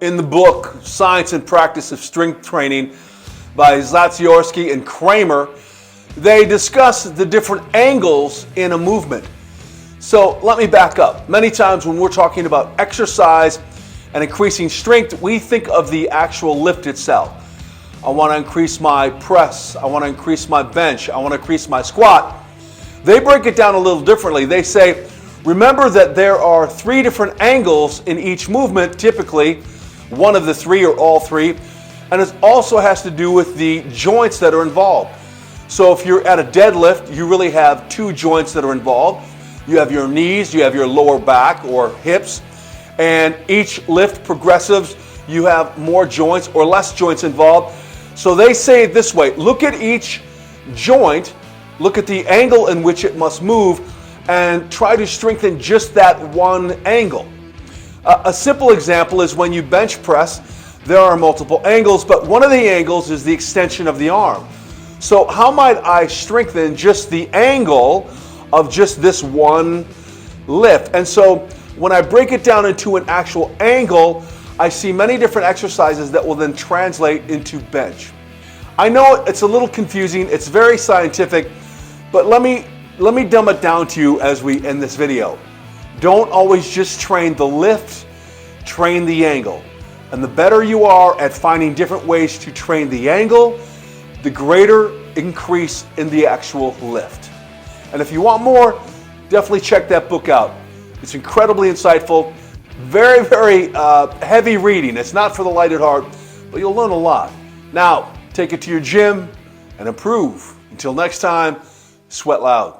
In the book, Science and Practice of Strength Training by Zatsiorsky and Kramer, they discuss the different angles in a movement. So let me back up. Many times when we're talking about exercise and increasing strength, we think of the actual lift itself. I want to increase my press. I want to increase my bench. I want to increase my squat. They break it down a little differently. They say, remember that there are 3 different angles in each movement, typically one of the 3 or all 3, and it also has to do with the joints that are involved. So if you're at a deadlift, you really have 2 joints that are involved. You have your knees, you have your lower back or hips, and each lift progressives, you have more joints or less joints involved. So they say it this way: look at each joint, look at the angle in which it must move, and try to strengthen just that one angle. A simple example is when you bench press, there are multiple angles, but one of the angles is the extension of the arm. So how might I strengthen just the angle of just this one lift? And so when I break it down into an actual angle, I see many different exercises that will then translate into bench. I know it's a little confusing, it's very scientific, but let me dumb it down to you as we end this video. Don't always just train the lift, train the angle. And the better you are at finding different ways to train the angle, the greater increase in the actual lift. And if you want more, definitely check that book out. It's incredibly insightful, very, very heavy reading. It's not for the light at heart, but you'll learn a lot. Now, take it to your gym and improve. Until next time, sweat loud.